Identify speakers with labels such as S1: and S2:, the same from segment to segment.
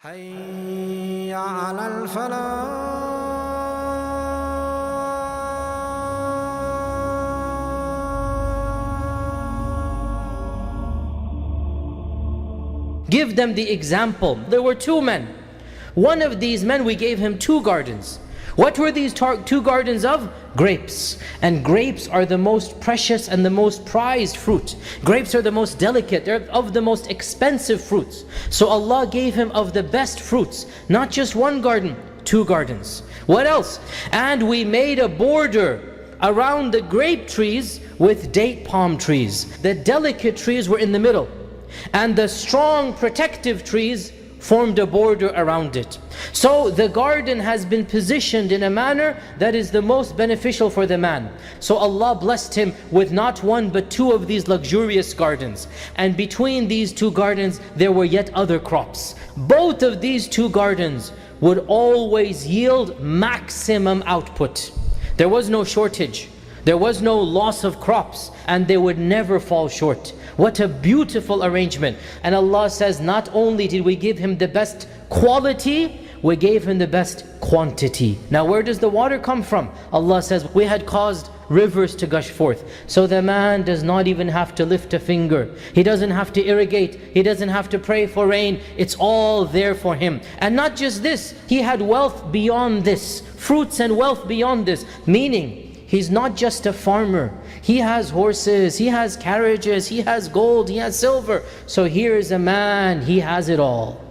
S1: حي على الفلاح.
S2: Give them the example. There were two men. One of these men, we gave him 2 gardens. What were these 2 gardens of? Grapes. And grapes are the most precious and the most prized fruit. Grapes are the most delicate, they're of the most expensive fruits. So Allah gave him of the best fruits. Not just 1 garden, 2 gardens. What else? And we made a border around the grape trees with date palm trees. The delicate trees were in the middle, and the strong protective trees formed a border around it. So the garden has been positioned in a manner that is the most beneficial for the man. So Allah blessed him with not 1 but 2 of these luxurious gardens. And between these 2 gardens there were yet other crops. Both of these 2 gardens would always yield maximum output. There was no shortage. There was no loss of crops, and they would never fall short. What a beautiful arrangement. And Allah says, not only did we give him the best quality, we gave him the best quantity. Now where does the water come from? Allah says, we had caused rivers to gush forth. So the man does not even have to lift a finger. He doesn't have to irrigate. He doesn't have to pray for rain. It's all there for him. And not just this, he had wealth beyond this. Fruits and wealth beyond this. Meaning, he's not just a farmer. He has horses, he has carriages, he has gold, he has silver. So here is a man, he has it all.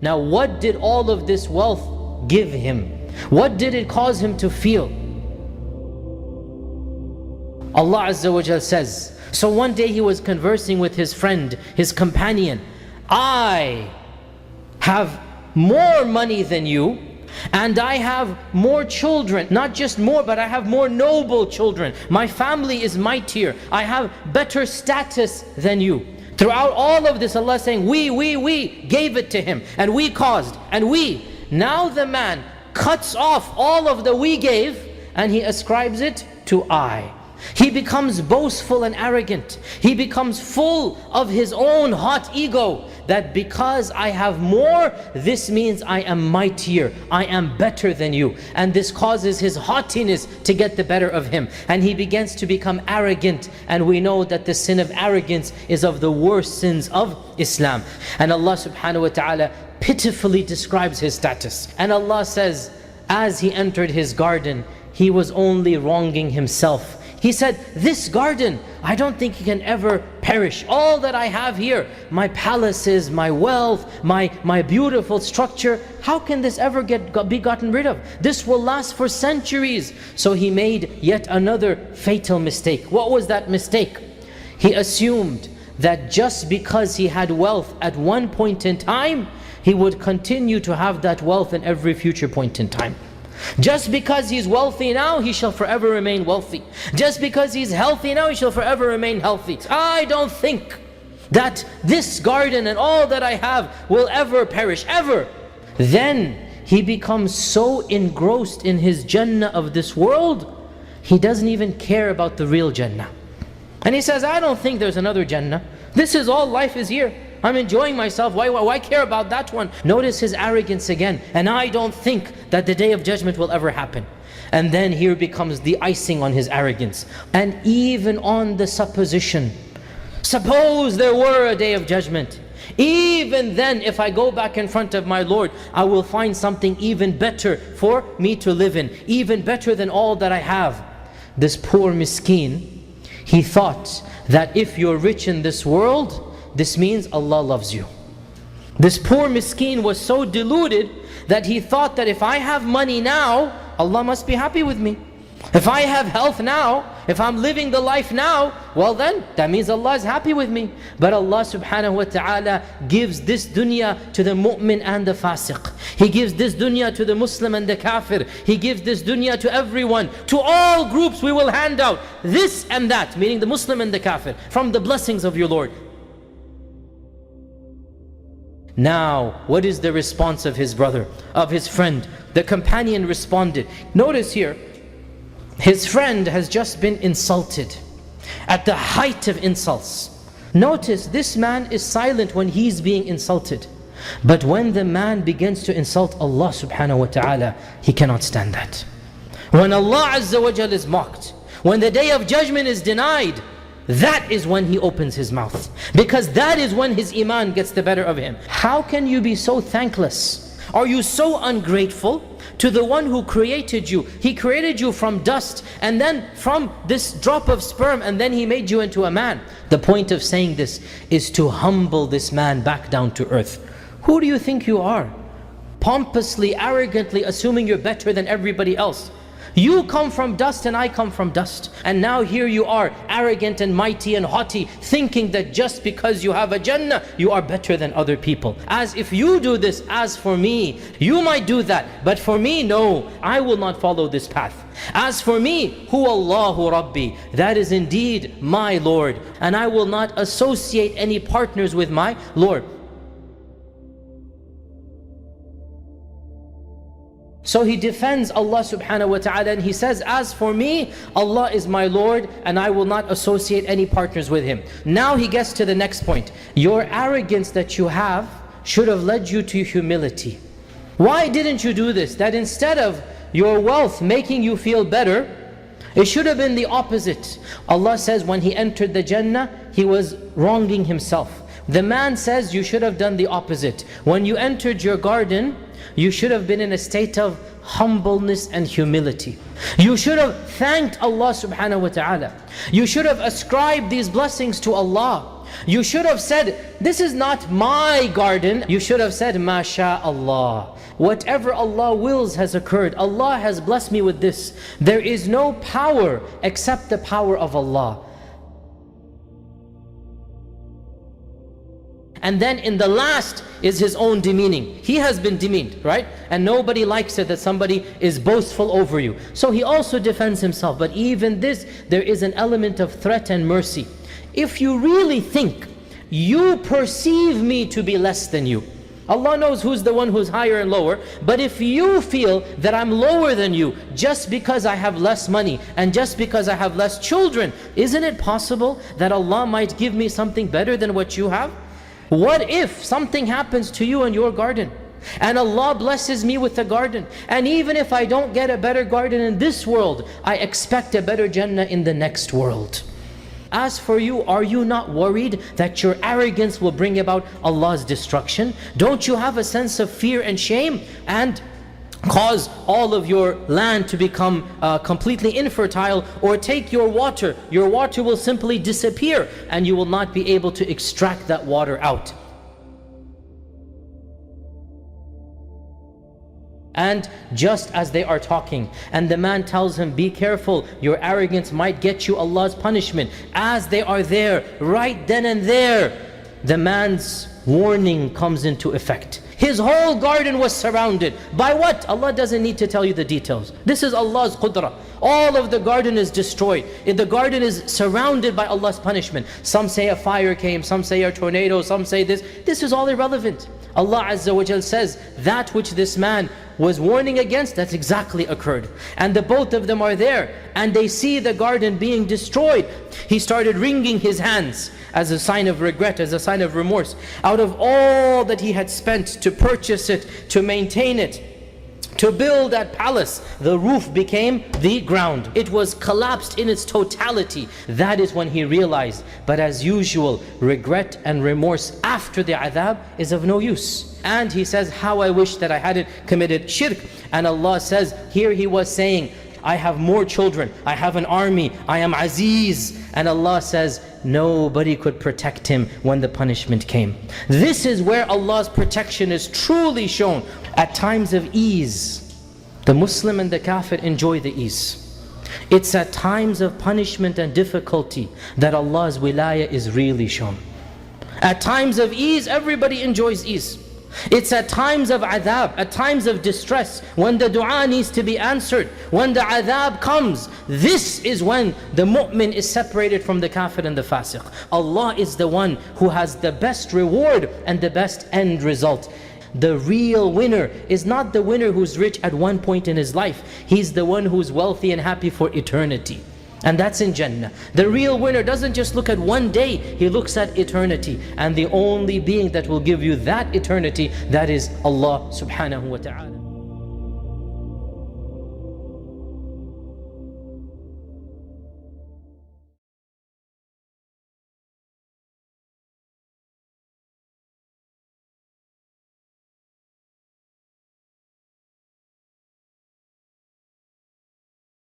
S2: Now what did all of this wealth give him? What did it cause him to feel? Allah Azza wa Jal says, so one day he was conversing with his friend, his companion. I have more money than you, and I have more children. Not just more, but I have more noble children. My family is mightier. I have better status than you. Throughout all of this, Allah is saying, we gave it to him, and we caused, and we. Now the man cuts off all of the we gave, and he ascribes it to I. He becomes boastful and arrogant. He becomes full of his own hot ego, that because I have more, this means I am mightier, I am better than you. And this causes his haughtiness to get the better of him. And he begins to become arrogant. And we know that the sin of arrogance is of the worst sins of Islam. And Allah subhanahu wa ta'ala pitifully describes his status. And Allah says, as he entered his garden, he was only wronging himself. He said, this garden, I don't think it can ever perish. All that I have here, my palaces, my wealth, my beautiful structure, how can this ever be gotten rid of? This will last for centuries. So he made yet another fatal mistake. What was that mistake? He assumed that just because he had wealth at one point in time, he would continue to have that wealth in every future point in time. Just because he's wealthy now, he shall forever remain wealthy. Just because he's healthy now, he shall forever remain healthy. I don't think that this garden and all that I have will ever perish, ever. Then he becomes so engrossed in his Jannah of this world, he doesn't even care about the real Jannah. And he says, I don't think there's another Jannah. This is all life is here. I'm enjoying myself, why care about that one? Notice his arrogance again. And I don't think that the day of judgment will ever happen. And then here becomes the icing on his arrogance. And even on the supposition, suppose there were a day of judgment, even then if I go back in front of my Lord, I will find something even better for me to live in, even better than all that I have. This poor miskin, he thought that if you're rich in this world, this means Allah loves you. This poor miskin was so deluded that he thought that if I have money now, Allah must be happy with me. If I have health now, if I'm living the life now, well then, that means Allah is happy with me. But Allah subhanahu wa ta'ala gives this dunya to the mu'min and the fasiq. He gives this dunya to the Muslim and the kafir. He gives this dunya to everyone. To all groups we will hand out this and that, meaning the Muslim and the kafir, from the blessings of your Lord. Now, what is the response of his brother, of his friend? The companion responded. Notice here, his friend has just been insulted at the height of insults. Notice this man is silent when he's being insulted. But when the man begins to insult Allah subhanahu wa ta'ala, he cannot stand that. When Allah Azza wa Jal is mocked, when the day of judgment is denied, that is when he opens his mouth. Because that is when his iman gets the better of him. How can you be so thankless? Are you so ungrateful to the one who created you? He created you from dust, and then from this drop of sperm, and then he made you into a man. The point of saying this is to humble this man back down to earth. Who do you think you are? Pompously, arrogantly assuming you're better than everybody else. You come from dust and I come from dust. And now here you are, arrogant and mighty and haughty, thinking that just because you have a Jannah, you are better than other people. As if you do this, as for me, you might do that. But for me, no, I will not follow this path. As for me, Huwa Allahu Rabbi, that is indeed my Lord. And I will not associate any partners with my Lord. So he defends Allah subhanahu wa ta'ala and he says, as for me, Allah is my Lord and I will not associate any partners with Him. Now he gets to the next point. Your arrogance that you have should have led you to humility. Why didn't you do this? That instead of your wealth making you feel better, it should have been the opposite. Allah says when he entered the Jannah, he was wronging himself. The man says you should have done the opposite. When you entered your garden, you should have been in a state of humbleness and humility. You should have thanked Allah subhanahu wa ta'ala. You should have ascribed these blessings to Allah. You should have said, this is not my garden. You should have said, MashaAllah. Whatever Allah wills has occurred. Allah has blessed me with this. There is no power except the power of Allah. And then in the last is his own demeaning. He has been demeaned, right? And nobody likes it that somebody is boastful over you. So he also defends himself. But even this, there is an element of threat and mercy. If you really think, you perceive me to be less than you. Allah knows who's the one who's higher and lower. But if you feel that I'm lower than you just because I have less money and just because I have less children, isn't it possible that Allah might give me something better than what you have? What if something happens to you in your garden and Allah blesses me with a garden, and even if I don't get a better garden in this world, I expect a better Jannah in the next world? As for you, are you not worried that your arrogance will bring about Allah's destruction? Don't you have a sense of fear and shame and cause all of your land to become completely infertile, or take your water will simply disappear and you will not be able to extract that water out? And just as they are talking, and the man tells him, be careful, your arrogance might get you Allah's punishment. As they are there, right then and there, the man's warning comes into effect. His whole garden was surrounded. By what? Allah doesn't need to tell you the details. This is Allah's qudra. All of the garden is destroyed. The garden is surrounded by Allah's punishment. Some say a fire came, some say a tornado, some say this. This is all irrelevant. Allah Azza wa Jal says, that which this man was warning against, that's exactly occurred. And the both of them are there, and they see the garden being destroyed. He started wringing his hands as a sign of regret, as a sign of remorse. Out of all that he had spent to purchase it, to maintain it, to build that palace, the roof became the ground. It was collapsed in its totality. That is when he realized. But as usual, regret and remorse after the adhab is of no use. And he says, how I wish that I hadn't committed shirk. And Allah says, here he was saying, I have more children, I have an army, I am Aziz. And Allah says, nobody could protect him when the punishment came. This is where Allah's protection is truly shown. At times of ease, the Muslim and the Kafir enjoy the ease. It's at times of punishment and difficulty that Allah's wilayah is really shown. At times of ease, everybody enjoys ease. It's at times of adhab, at times of distress, when the dua needs to be answered, when the adhab comes. This is when the mu'min is separated from the kafir and the fasiq. Allah is the one who has the best reward and the best end result. The real winner is not the winner who's rich at one point in his life. He's the one who's wealthy and happy for eternity. And that's in Jannah. The real winner doesn't just look at one day, he looks at eternity. And the only being that will give you that eternity, that is Allah subhanahu wa ta'ala.